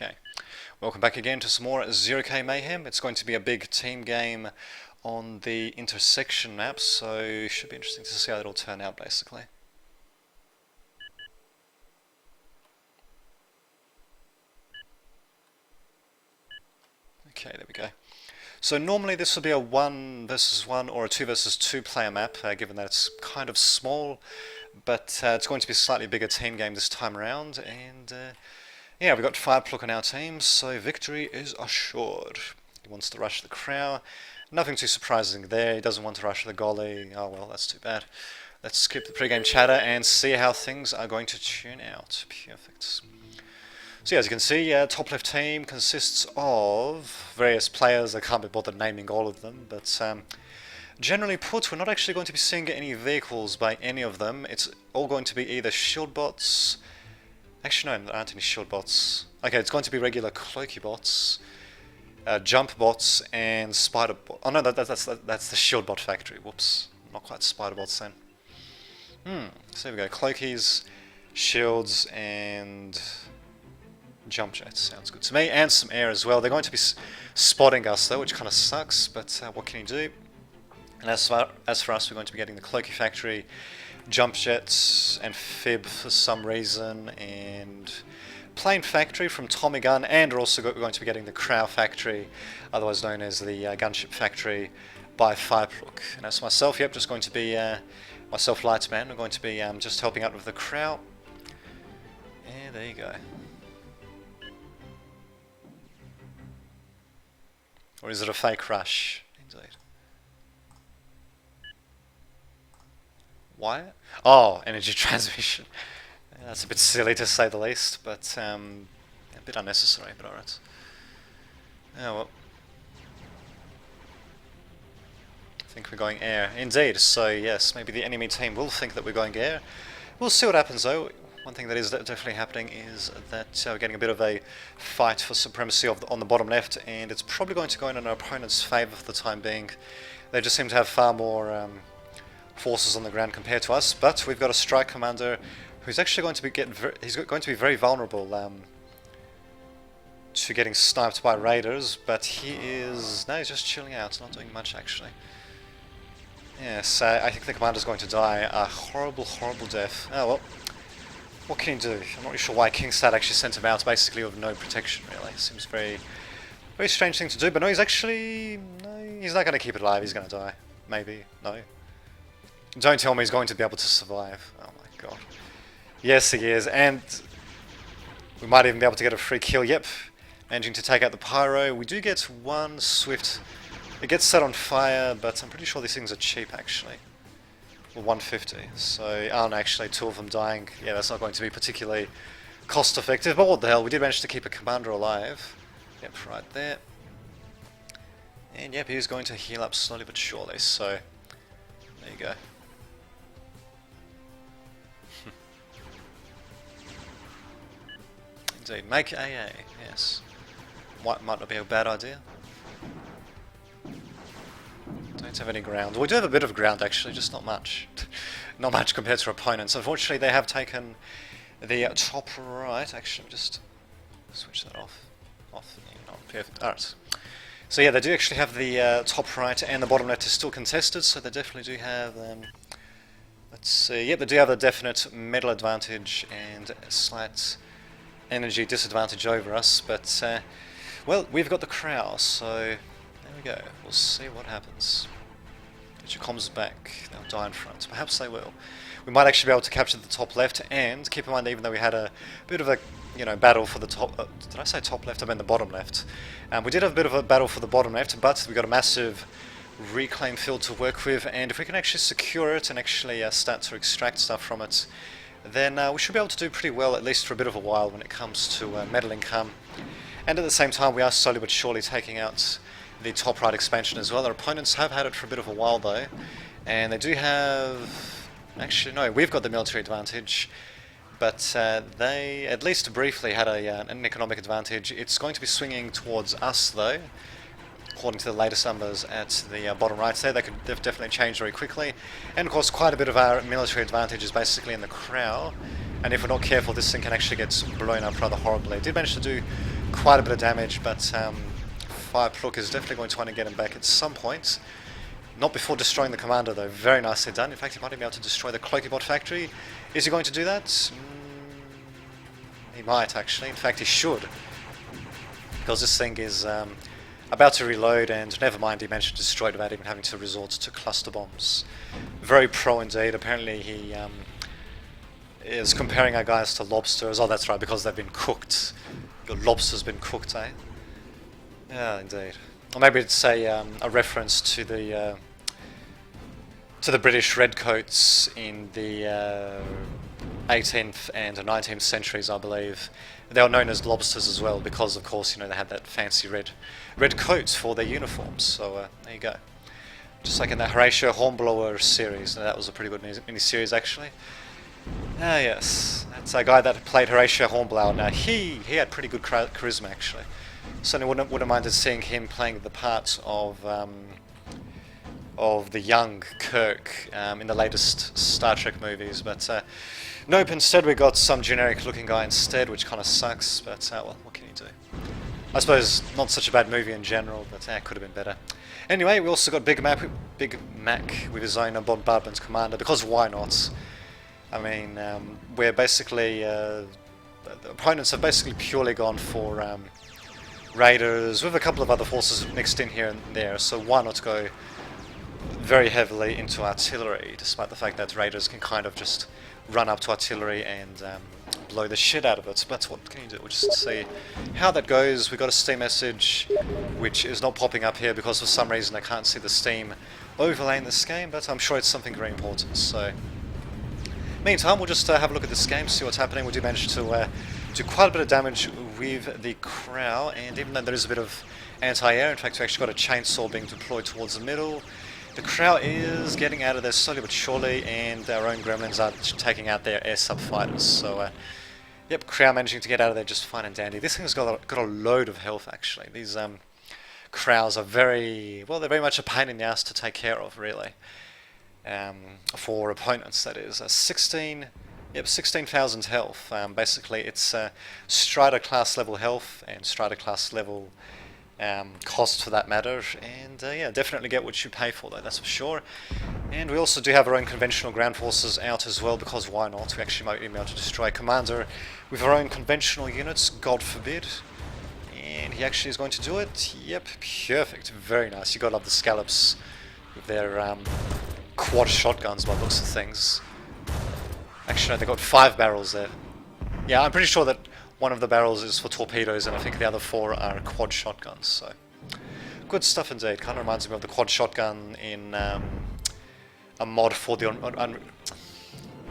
Okay, welcome back again to some more 0K Mayhem. It's going to be a big team game on the intersection map, so it should be interesting to see how it'll turn out basically. Okay, there we go. So normally this would be a 1 versus 1 or a 2 versus 2 player map, given that it's kind of small, but it's going to be a slightly bigger team game this time around, and yeah, we've got Firepluck on our team, so victory is assured. He wants to rush the Crow. Nothing too surprising there. He doesn't want to rush the Golly. Oh well, that's too bad. Let's skip the pre-game chatter and see how things are going to tune out. Perfect. So yeah, as you can see, top left team consists of various players. I can't be bothered naming all of them, but generally put, we're not actually going to be seeing any vehicles by any of them. It's all going to be either shield bots. Actually, no, there aren't any shield bots. Okay, it's going to be regular cloaky bots, jump bots, and spider bot. Oh no, that's the shield bot factory. Whoops, not quite spider bots then. So there we go. Cloakies, shields, and jump jets. Sounds good to me. And some air as well. They're going to be spotting us though, which kind of sucks. But what can you do? And as for us, we're going to be getting the cloaky factory, jump jets and fib for some reason, and plane factory from Tommy Gun, and we're also going to be getting the Crow factory, otherwise known as the gunship factory by Firepluck. And as myself, yep, just going to be myself, Lightman. We're going to be just helping out with the Crow. And there you go. Or is it a fake rush? Indeed. Why? Oh, energy transmission. Yeah, that's a bit silly to say the least, but a bit unnecessary, but alright. Oh well. I think we're going air. Indeed, so yes, maybe the enemy team will think that we're going air. We'll see what happens though. One thing that is definitely happening is that we're getting a bit of a fight for supremacy on the bottom left, and it's probably going to go in our opponent's favour for the time being. They just seem to have far more forces on the ground compared to us, but we've got a strike commander who's actually going to be he's going to be very vulnerable to getting sniped by raiders, but he's just chilling out, not doing much actually. Yes, I think the commander's going to die a horrible death. Oh well, what can he do? I'm not really sure why Kingstad actually sent him out, basically with no protection really. Seems very strange thing to do, but no, he's not going to keep it alive, he's going to die. Maybe, no. Don't tell me he's going to be able to survive. Oh my god. Yes, he is, and we might even be able to get a free kill. Yep, managing to take out the Pyro. We do get one Swift. It gets set on fire, but I'm pretty sure these things are cheap actually. Well, 150. So, oh no, actually, two of them dying. Yeah, that's not going to be particularly cost effective, but what the hell, we did manage to keep a commander alive. Yep, right there. And yep, he's going to heal up slowly but surely, so there you go. Indeed, make AA, yes. Might not be a bad idea. Don't have any ground. We do have a bit of ground actually, just not much. Not much compared to our opponents. Unfortunately, they have taken the top right. Actually, just switch that off. Not perfect. Alright. So yeah, they do actually have the top right, and the bottom left is still contested, so they definitely do have... let's see. Yep, they do have a definite metal advantage and a slight energy disadvantage over us, but well, we've got the Crow, so there we go. We'll see what happens. Get your comms back. They'll die in front. Perhaps they will. We might actually be able to capture the top left, and keep in mind, even though we had a bit of a battle for the top... did I say top left? I meant the bottom left. We did have a bit of a battle for the bottom left, but we got a massive reclaim field to work with, and if we can actually secure it and actually start to extract stuff from it, then we should be able to do pretty well, at least for a bit of a while, when it comes to metal income. And at the same time, we are slowly but surely taking out the top right expansion as well. Our opponents have had it for a bit of a while though, and they do have... Actually, no, we've got the military advantage, but they, at least briefly, had an economic advantage. It's going to be swinging towards us though, according to the latest numbers at the bottom right there. They've definitely changed very quickly, and of course quite a bit of our military advantage is basically in the Crow, and if we're not careful, this thing can actually get blown up rather horribly. It did manage to do quite a bit of damage, but Firepluk is definitely going to want to get him back at some point. Not before destroying the commander, though. Very nicely done. In fact, he might be able to destroy the Cloakybot factory. Is he going to do that? He might, actually. In fact, he should. Because this thing is about to reload, and never mind, he managed to destroy it without even having to resort to cluster bombs. Very pro indeed. Apparently he is comparing our guys to lobsters. Oh, that's right, because they've been cooked. Your lobster's been cooked, eh? Yeah, indeed. Or maybe it's a reference to the British redcoats in the 18th and 19th centuries, I believe. They were known as lobsters as well because, of course, they had that fancy red coats for their uniforms. So there you go. Just like in the Horatio Hornblower series. That was a pretty good mini-series, actually. Ah, yes. That's a guy that played Horatio Hornblower. Now, he had pretty good charisma, actually. Certainly wouldn't have minded seeing him playing the part of the young Kirk in the latest Star Trek movies, but nope, instead we got some generic looking guy instead, which kind of sucks, but well, what can you do? I suppose not such a bad movie in general, but it could have been better. Anyway, we also got Big Mac with his own bombardment commander, because why not? I mean, we're basically, the opponents have basically purely gone for raiders, with a couple of other forces mixed in here and there, so why not go very heavily into artillery, despite the fact that raiders can kind of just run up to artillery and blow the shit out of it. But what can you do? We'll just see how that goes. We got a Steam message, which is not popping up here because for some reason I can't see the Steam overlay in this game, but I'm sure it's something very important. So, meantime, we'll just have a look at this game, see what's happening. We do manage to do quite a bit of damage with the Crow, and even though there is a bit of anti-air, in fact we actually got a chainsaw being deployed towards the middle. The Crow is getting out of there slowly but surely, and our own gremlins are taking out their air sub fighters. So, yep, Crow managing to get out of there just fine and dandy. This thing's got a load of health, actually. These Crows are they're very much a pain in the ass to take care of, really. For opponents, that is. 16,000 health. Basically, it's Strider class level health and Strider class level cost for that matter, and yeah, definitely get what you pay for though, that's for sure. And we also do have our own conventional ground forces out as well, because why not? We actually might be able to destroy a commander with our own conventional units, God forbid. And he actually is going to do it. Yep, perfect, very nice. You gotta love the scallops with their quad shotguns by the looks of things. Actually, no, they got 5 barrels there. Yeah, I'm pretty sure that one of the barrels is for torpedoes, and I think the other 4 are quad shotguns, so good stuff indeed. Kind of reminds me of the quad shotgun in a mod for the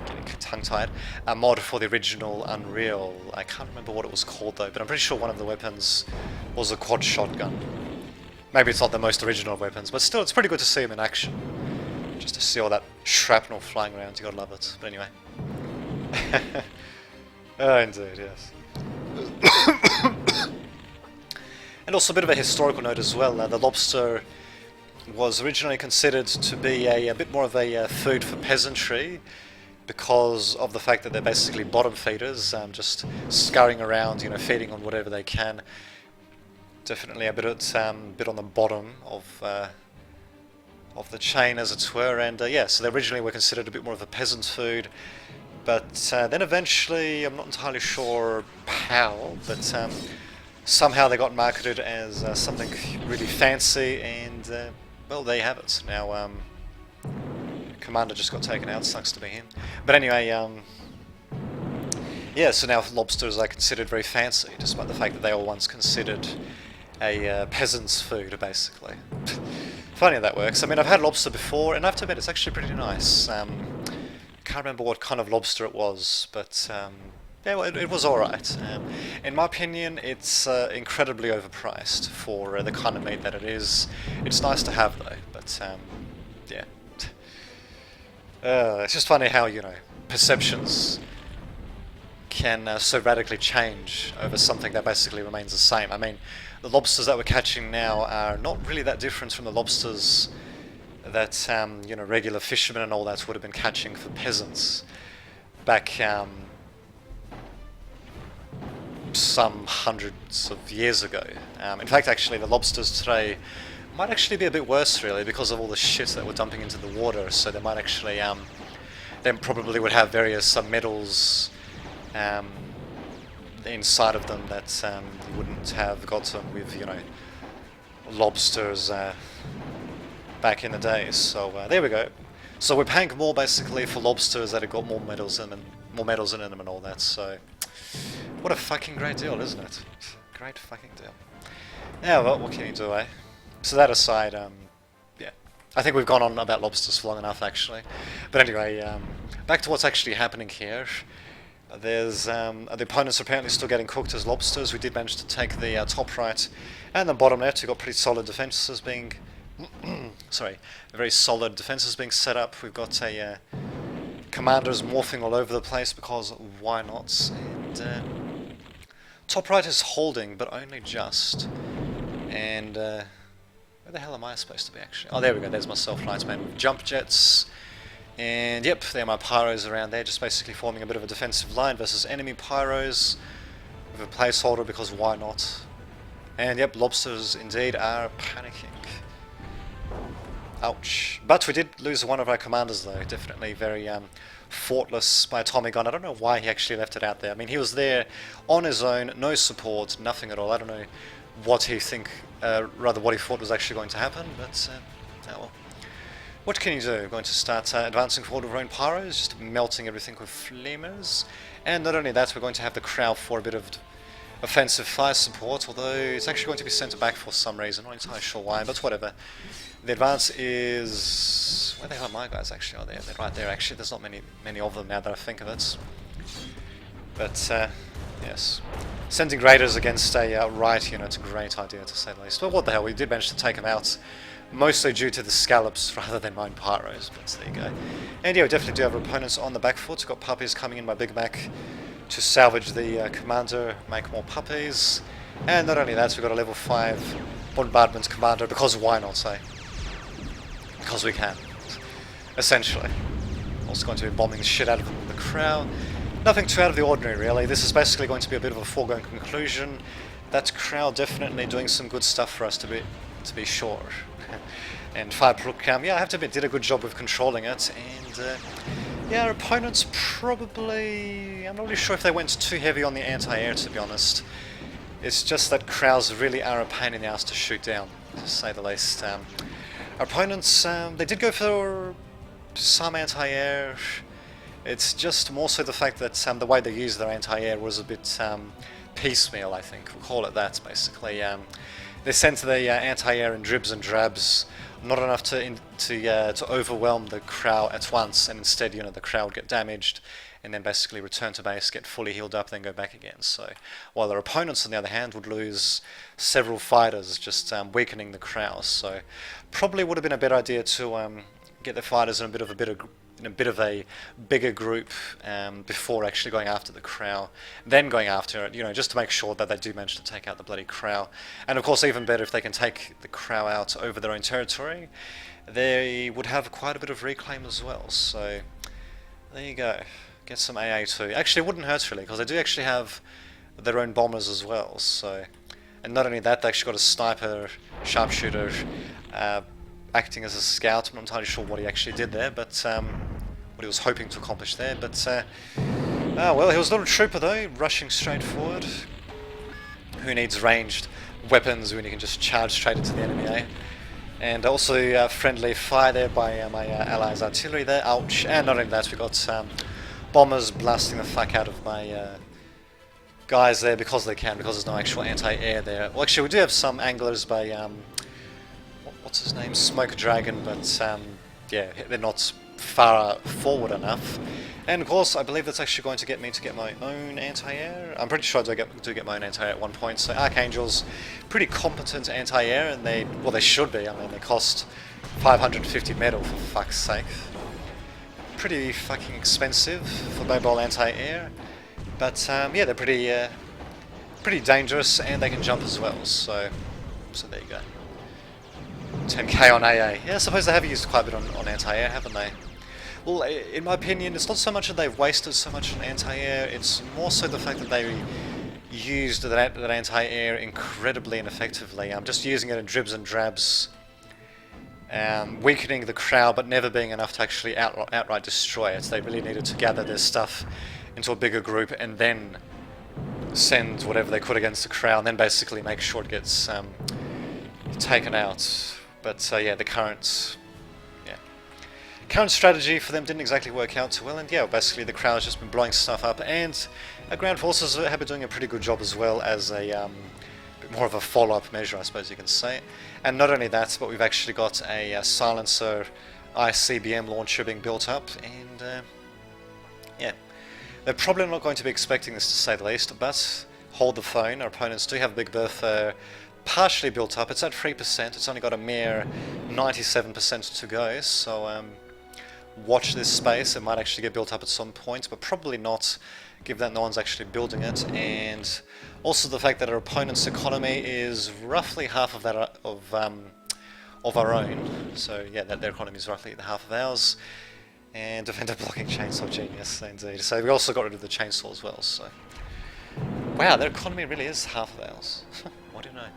getting tongue-tied. A mod for the original Unreal. I can't remember what it was called though, but I'm pretty sure one of the weapons was a quad shotgun. Maybe it's not the most original of weapons, but still, it's pretty good to see them in action. Just to see all that shrapnel flying around, you gotta love it. But anyway. Oh, indeed, yes. And also a bit of a historical note as well. The lobster was originally considered to be a bit more of a food for peasantry, because of the fact that they're basically bottom feeders, just scurrying around, feeding on whatever they can. Definitely a bit on the bottom of the chain, as it were. And yeah, so they originally were considered a bit more of a peasant's food. But then eventually, I'm not entirely sure how, but somehow they got marketed as something really fancy, and well, there you have it. Now, Commander just got taken out, sucks to be him. But anyway, yeah, so now lobsters are considered very fancy, despite the fact that they were once considered a peasant's food, basically. Funny how that works. I mean, I've had lobster before, and I have to admit, it's actually pretty nice. Can't remember what kind of lobster it was, but yeah, well, it was alright. In my opinion, it's incredibly overpriced for the kind of meat that it is. It's nice to have though, but yeah. It's just funny how, perceptions can so radically change over something that basically remains the same. I mean, the lobsters that we're catching now are not really that different from the lobsters that regular fishermen and all that would have been catching for peasants back some hundreds of years ago. In fact, actually, the lobsters today might actually be a bit worse, really, because of all the shit that we're dumping into the water. So they might actually, they probably would have various metals inside of them that you wouldn't have gotten with, you know, lobsters back in the day. So there we go. So we're paying more basically for lobsters that have got more metals in them, and all that. So what a fucking great deal, isn't it? Great fucking deal. Yeah, well, what can you do, eh? So that aside, yeah, I think we've gone on about lobsters for long enough, actually. But anyway, back to what's actually happening here. There's the opponents are apparently still getting cooked as lobsters. We did manage to take the top right and the bottom left. We've got pretty solid defences being, sorry, very solid defences being set up. We've got a commanders morphing all over the place because why not? And top right is holding, but only just. And where the hell am I supposed to be actually? Oh, there we go. There's my self-light man with jump jets. And yep, there are my pyros around there, just basically forming a bit of a defensive line versus enemy pyros with a placeholder because why not? And yep, lobsters indeed are panicking. Ouch. But we did lose one of our commanders though, definitely very thoughtless by Tommy Gun. I don't know why he actually left it out there. I mean, he was there on his own, no support, nothing at all. I don't know what he rather what he thought was actually going to happen, but oh well. What can you do? We're going to start advancing forward with our own pyros, just melting everything with flamers. And not only that, we're going to have the crowd for a bit of offensive fire support, although it's actually going to be sent back for some reason. Not entirely sure why, but whatever. The advance is... Where the hell are my guys actually? Oh, they're right there actually. There's not many of them now that I think of it. But, yes. Sending raiders against a right unit, a great idea to say the least. Well, what the hell, we did manage to take them out. Mostly due to the scallops rather than mine pyros, but there you go. And yeah, we definitely do have opponents on the back foot. We've got puppies coming in by Big Mac to salvage the commander, make more puppies. And not only that, we've got a level 5 bombardment commander, because why not, say? Because we can, essentially. Also going to be bombing the shit out of them with the crowd. Nothing too out of the ordinary, really. This is basically going to be a bit of a foregone conclusion. That crowd definitely doing some good stuff for us to be sure. And Fireprook, yeah, I have to admit, did a good job with controlling it, and yeah, our opponents probably, I'm not really sure if they went too heavy on the anti-air, to be honest. It's just that crowds really are a pain in the ass to shoot down, to say the least. Our opponents, they did go for some anti-air. It's just more so the fact that the way they used their anti-air was a bit piecemeal, I think, we'll call it that, basically. They sent the anti-air in dribs and drabs, not enough to overwhelm the crowd at once, and instead, you know, the crowd would get damaged, and then basically return to base, get fully healed up, then go back again. So, while their opponents, on the other hand, would lose several fighters, just weakening the crowd. So, probably would have been a better idea to get the fighters in a bit of a bigger group before actually going after the Crow, then going after it, you know, just to make sure that they do manage to take out the bloody Crow. And of course, even better if they can take the Crow out over their own territory, they would have quite a bit of reclaim as well. So there you go, get some AA too. Actually, it wouldn't hurt really, because they do actually have their own bombers as well. So, and not only that, they actually got a sniper, sharpshooter, acting as a scout. I'm not entirely sure what he actually did there, but what he was hoping to accomplish there. But well, he was a little trooper though, rushing straight forward. Who needs ranged weapons when you can just charge straight into the enemy, eh? And also friendly fire there by my allies' artillery there. Ouch! And not only that, we got bombers blasting the fuck out of my guys there because they can, because there's no actual anti-air there. Well, actually, we do have some anglers by what's his name, Smoke Dragon, but yeah, they're not far forward enough. And of course, I believe that's actually going to get me to get my own anti-air. I'm pretty sure I do get my own anti-air at one point. So Archangel's pretty competent anti-air, and they should be. I mean, they cost 550 metal for fuck's sake. Pretty fucking expensive for mobile anti-air, but yeah, they're pretty dangerous, and they can jump as well. So there you go. 10k on AA. Yeah, I suppose they have used quite a bit on anti-air, haven't they? Well, in my opinion, it's not so much that they've wasted so much on anti-air, it's more so the fact that used that anti-air incredibly ineffectively. I'm just using it in dribs and drabs, weakening the crowd, but never being enough to actually outright destroy it. They really needed to gather their stuff into a bigger group and then send whatever they could against the crowd, and then basically make sure it gets taken out. But yeah, the current strategy for them didn't exactly work out too well, and yeah, basically the crowd's just been blowing stuff up, and our ground forces have been doing a pretty good job as well as a bit more of a follow-up measure, I suppose you can say. And not only that, but we've actually got a silencer ICBM launcher being built up, and yeah, they're probably not going to be expecting this, to say the least, but hold the phone. Our opponents do have Big Bertha partially built up. It's at 3%, it's only got a mere 97% to go, so watch this space. It might actually get built up at some point, but probably not, given that no one's actually building it, and also the fact that our opponent's economy is roughly half of that of our own. So yeah, that their economy is roughly half of ours. And defender blocking chainsaw, genius indeed. So we also got rid of the chainsaw as well. So wow, their economy really is half of ours. What do you know?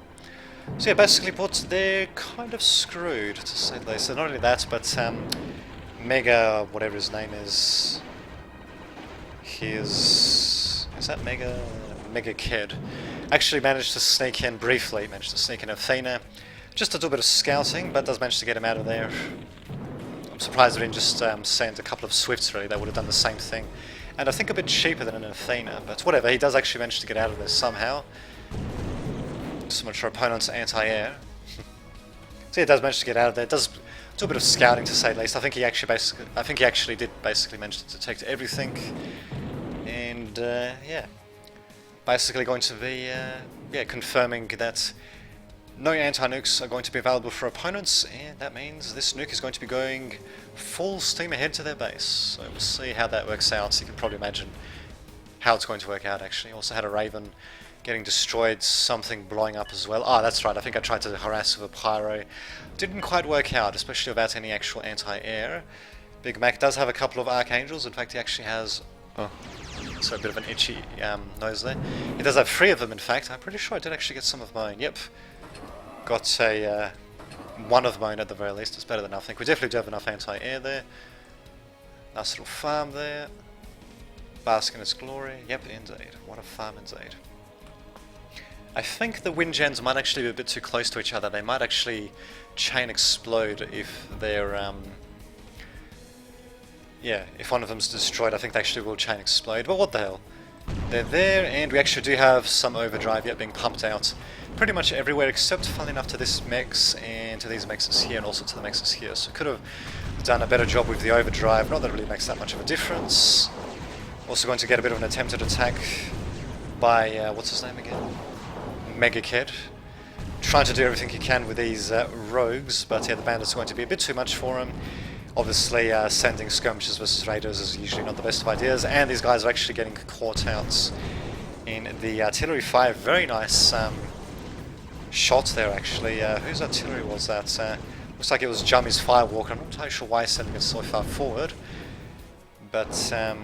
So yeah, basically put, they're kind of screwed, to say the least. So not only that, but Mega, whatever his name is, is that Mega Kid, actually managed to sneak in briefly, Athena, just to do a bit of scouting, but does manage to get him out of there. I'm surprised they didn't just send a couple of Swifts, really. They would have done the same thing. And I think a bit cheaper than an Athena, but whatever, he does actually manage to get out of there somehow. So much for opponent's anti-air. So he does manage to get out of there. Does do a bit of scouting, to say the least. I think he actually did basically manage to detect everything. And yeah, basically going to be confirming that no anti-nukes are going to be available for opponents, and that means this nuke is going to be going full steam ahead to their base. So we'll see how that works out. You can probably imagine how it's going to work out, actually. Also had a Raven getting destroyed, something blowing up as well. Ah, that's right, I think I tried to harass with a Pyro. Didn't quite work out, especially without any actual anti-air. Big Mac does have a couple of Archangels. In fact, he actually has... oh, so a bit of an itchy nose there. He does have 3 of them, in fact. I'm pretty sure I did actually get some of mine. Yep. Got a one of mine at the very least. It's better than nothing. We definitely do have enough anti-air there. Nice little farm there. Bask in its glory. Yep, indeed. What a farm indeed. I think the wind gens might actually be a bit too close to each other. They might actually chain explode if they're yeah, if one of them's destroyed. I think they actually will chain explode. But what the hell? They're there, and we actually do have some overdrive yet being pumped out pretty much everywhere, except, funnily enough, to this mechs and to these mechs here, and also to the mechs here. So could have done a better job with the overdrive. Not that it really makes that much of a difference. Also going to get a bit of an attempted attack by what's his name again? Mega Kid. Trying to do everything he can with these rogues, but yeah, the bandits are going to be a bit too much for him. Obviously, sending skirmishes versus raiders is usually not the best of ideas, and these guys are actually getting caught out in the artillery fire. Very nice shot there, actually. Whose artillery was that? Looks like it was Jummy's Firewalker. I'm not entirely sure why he's sending it so far forward, but yeah,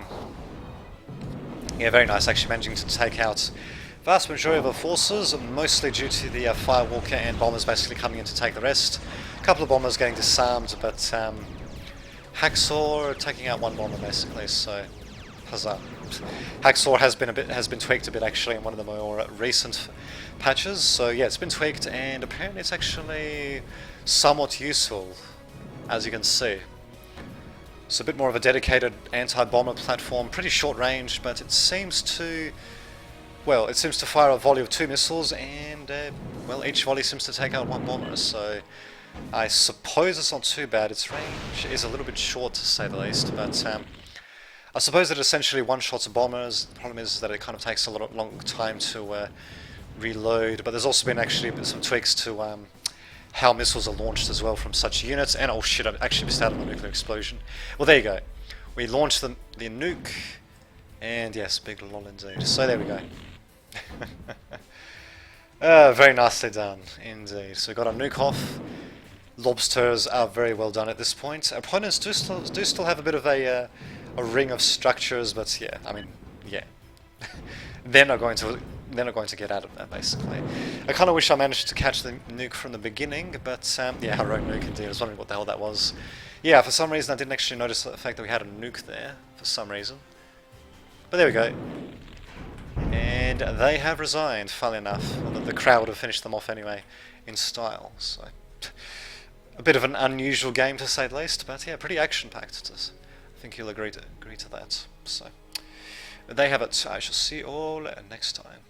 very nice. Actually managing to take out vast majority of our forces, mostly due to the Firewalker and bombers basically coming in to take the rest. A couple of bombers getting disarmed, but Hacksaw taking out one bomber basically. So, huzzah! Hacksaw has been tweaked a bit actually in one of the more recent patches. So yeah, it's been tweaked, and apparently it's actually somewhat useful, as you can see. It's a bit more of a dedicated anti-bomber platform, pretty short range, but it seems to, well, it seems to fire a volley of 2 missiles, and well, each volley seems to take out 1 bomber. So I suppose it's not too bad. Its range is a little bit short, to say the least, but I suppose it essentially one-shots bombers. The problem is that it kind of takes a long time to reload, but there's also been actually some tweaks to how missiles are launched as well from such units. And oh shit, I actually missed out on the nuclear explosion. Well, there you go. We launched the nuke, and yes, big lol indeed. So there we go. Very nicely done indeed. So we got our nuke off. Lobsters are very well done at this point. Our opponents do still have a bit of a ring of structures, but yeah, I mean, yeah. They're not going to they're not going to get out of that, basically. I kind of wish I managed to catch the nuke from the beginning, but yeah, rogue nuke indeed. I was wondering what the hell that was. Yeah, for some reason I didn't actually notice the fact that we had a nuke there, for some reason. But there we go. And they have resigned, funnily enough. Although the crowd would have finished them off anyway, in style. So, a bit of an unusual game to say the least, but yeah, pretty action-packed. I think you'll agree to that. So, they have it. I shall see you all next time.